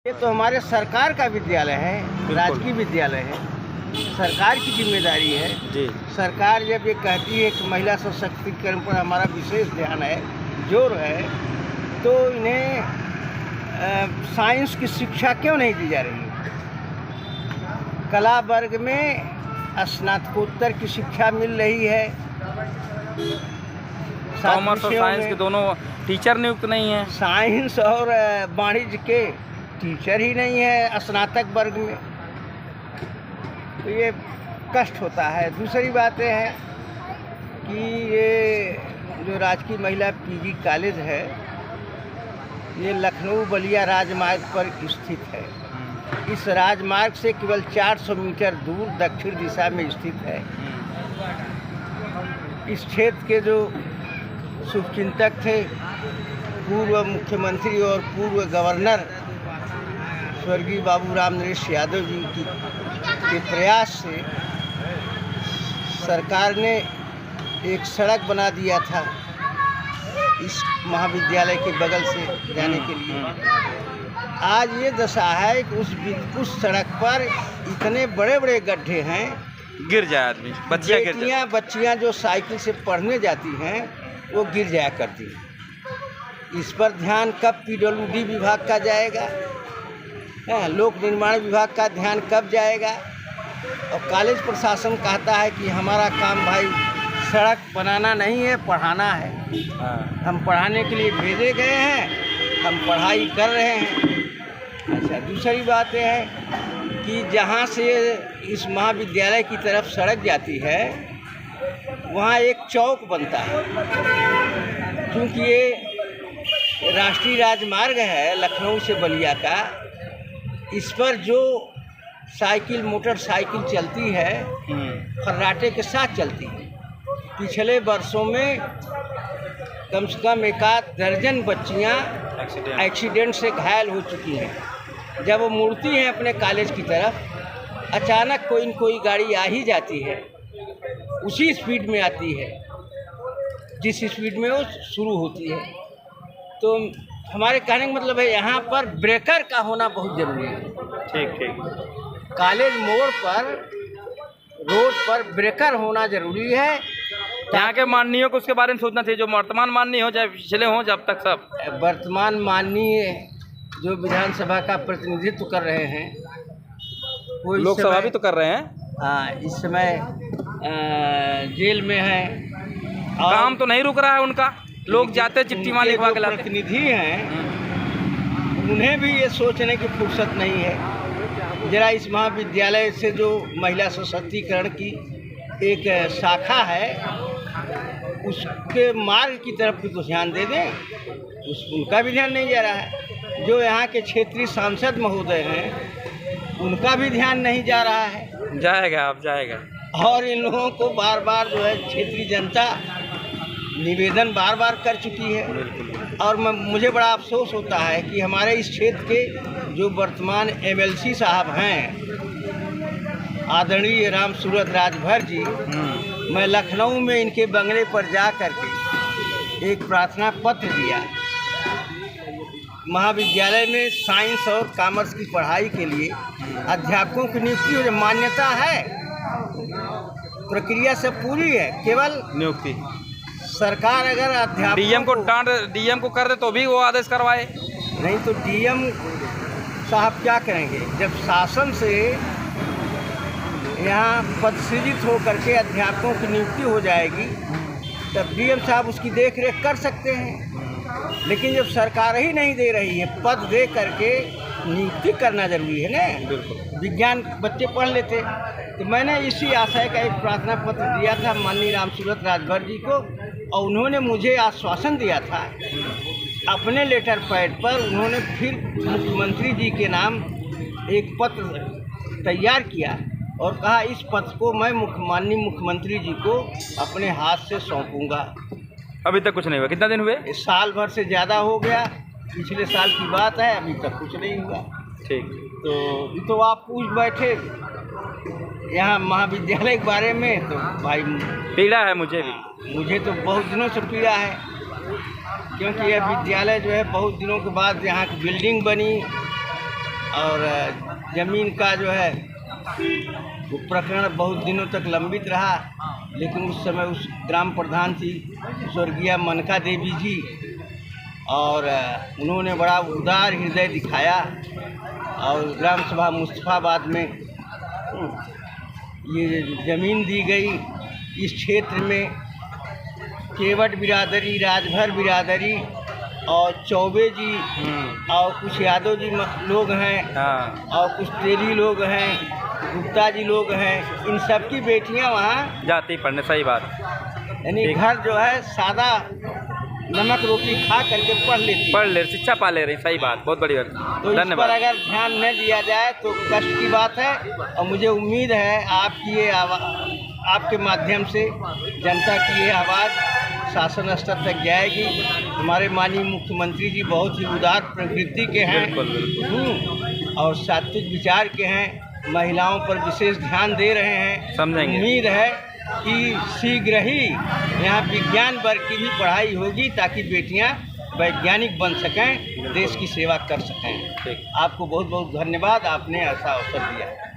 ये तो हमारे सरकार का विद्यालय है, राजकीय विद्यालय है, सरकार की जिम्मेदारी है जी। सरकार जब ये कहती है कि महिला सशक्तिकरण पर हमारा विशेष ध्यान है, जोर है, तो इन्हें साइंस की शिक्षा क्यों नहीं दी जा रही है? कला वर्ग में स्नातकोत्तर की शिक्षा मिल रही है, कॉमर्स और साइंस के दोनों टीचर नियुक्त नहीं हैं। साइंस और वाणिज्य के टीचर ही नहीं है स्नातक वर्ग में, तो ये कष्ट होता है। दूसरी बात यह है कि ये जो राजकीय महिला पीजी कॉलेज है, ये लखनऊ बलिया राजमार्ग पर स्थित है। इस राजमार्ग से केवल 400 मीटर दूर दक्षिण दिशा में स्थित है। इस क्षेत्र के जो शुभचिंतक थे, पूर्व मुख्यमंत्री और पूर्व गवर्नर स्वर्गीय बाबूराम नरेश यादव जी के प्रयास से सरकार ने एक सड़क बना दिया था इस महाविद्यालय के बगल से जाने के लिए। आज ये दशा है कि उस सड़क पर इतने बड़े बड़े गड्ढे हैं, गिर जाए आदमी, बच्चियाँ जो साइकिल से पढ़ने जाती हैं वो गिर जाया करती हैं। इस पर ध्यान कब PWD विभाग का जाएगा, लोक निर्माण विभाग का ध्यान कब जाएगा? और कॉलेज प्रशासन कहता है कि हमारा काम भाई सड़क बनाना नहीं है, पढ़ाना है। हम पढ़ाने के लिए भेजे गए हैं, हम पढ़ाई कर रहे हैं। अच्छा, दूसरी बात यह है कि जहाँ से इस महाविद्यालय की तरफ सड़क जाती है, वहाँ एक चौक बनता है। क्योंकि ये राष्ट्रीय राजमार्ग है लखनऊ से बलिया का, इस पर जो साइकिल मोटरसाइकिल चलती है फर्राटे के साथ चलती है। पिछले वर्षों में कम से कम 1 दर्जन बच्चियां एक्सीडेंट से घायल हो चुकी हैं। जब वो मुड़ती हैं अपने कॉलेज की तरफ, अचानक कोई न कोई गाड़ी आ ही जाती है, उसी स्पीड में आती है जिस स्पीड में वो शुरू होती है। तो हमारे कहने का मतलब है यहाँ पर ब्रेकर का होना बहुत ज़रूरी है। ठीक। कॉलेज मोड़ पर, रोड पर ब्रेकर होना ज़रूरी है। यहाँ के माननीयों को उसके बारे में सोचना चाहिए, जो वर्तमान माननीय हो चाहे पिछले हों, जब तक सब वर्तमान माननीय जो विधानसभा का प्रतिनिधित्व कर रहे हैं, वो लोकसभा भी तो कर रहे हैं। हाँ, इस समय जेल में है। काम तो नहीं रुक रहा है उनका, लोग जाते चिट्ठी वहाँ लिखवा के लाते। प्रतिनिधि हैं, उन्हें भी ये सोचने की फुर्सत नहीं है। जरा इस महाविद्यालय से जो महिला सशक्तिकरण की एक शाखा है, उसके मार्ग की तरफ भी तो ध्यान दे दें। उनका भी ध्यान नहीं जा रहा है। जो यहाँ के क्षेत्रीय सांसद महोदय हैं, उनका भी ध्यान नहीं जा रहा है। जाएगा। और इन लोगों को बार बार जो है क्षेत्रीय जनता निवेदन बार बार कर चुकी है। और मुझे बड़ा अफसोस होता है कि हमारे इस क्षेत्र के जो वर्तमान MLC साहब हैं, आदरणीय राम सूरत राजभर जी, मैं लखनऊ में इनके बंगले पर जा करके एक प्रार्थना पत्र दिया। महाविद्यालय में साइंस और कॉमर्स की पढ़ाई के लिए अध्यापकों की नियुक्ति हो, मान्यता है, प्रक्रिया सब पूरी है, केवल नियुक्ति सरकार अगर अध्यापक डीएम को कर दे तो भी वो आदेश करवाए। नहीं तो DM साहब क्या करेंगे? जब शासन से यहाँ पद सृजित हो करके अध्यापकों की नियुक्ति हो जाएगी, तब DM साहब उसकी देख रेख कर सकते हैं। लेकिन जब सरकार ही नहीं दे रही है, पद दे करके नियुक्ति करना जरूरी है ना। विज्ञान बच्चे पढ़ लेते। तो मैंने इसी आशय का एक प्रार्थना पत्र दिया था माननीय राम सूरत राजभर जी को, और उन्होंने मुझे आश्वासन दिया था। अपने लेटर पैड पर उन्होंने फिर मुख्यमंत्री जी के नाम एक पत्र तैयार किया और कहा इस पत्र को मैं माननीय मुख्यमंत्री जी को अपने हाथ से सौंपूंगा। अभी तक कुछ नहीं हुआ। कितना दिन हुए? साल भर से ज़्यादा हो गया, पिछले साल की बात है, अभी तक कुछ नहीं हुआ। ठीक। तो आप पूछ बैठे यहाँ महाविद्यालय के बारे में, तो भाई पीड़ा है मुझे तो बहुत दिनों से पीड़ा है। क्योंकि यह विद्यालय जो है बहुत दिनों के बाद यहाँ की बिल्डिंग बनी, और जमीन का जो है वो प्रकरण बहुत दिनों तक लंबित रहा, लेकिन उस समय उस ग्राम प्रधान थी स्वर्गीय मनका देवी जी, और उन्होंने बड़ा उदार हृदय दिखाया और ग्राम सभा मुस्तफाबाद में ये ज़मीन दी गई। इस क्षेत्र में केवट बिरादरी, राजभर बिरादरी और चौबे जी और कुछ यादव जी लोग हैं, हाँ और कुछ तेली लोग हैं, गुप्ता जी लोग हैं, इन सब की बेटियां वहाँ जाती पढ़ने, सही बात। यानी घर जो है सादा नमक रोटी खा करके पढ़ लेती, पढ़ ले, शिक्षा पा ले रही, सही बात, बहुत बड़ी बात। तो इस पर धन्यवाद। अगर ध्यान न दिया जाए तो कष्ट की बात है। और मुझे उम्मीद है आपकी ये आपके माध्यम से जनता की ये आवाज़ शासन स्तर तक जाएगी। हमारे माननीय मुख्यमंत्री जी बहुत ही उदार प्रकृति के हैं, बिल्कुल बिल्कुल। और सात्विक विचार के हैं, महिलाओं पर विशेष ध्यान दे रहे हैं। समझेंगे। उम्मीद है कि शीघ्र ही यहाँ विज्ञान वर्ग की भी पढ़ाई होगी ताकि बेटियाँ वैज्ञानिक बन सकें, देश की सेवा कर सकें। ठीक। आपको बहुत बहुत धन्यवाद, आपने ऐसा अवसर दिया।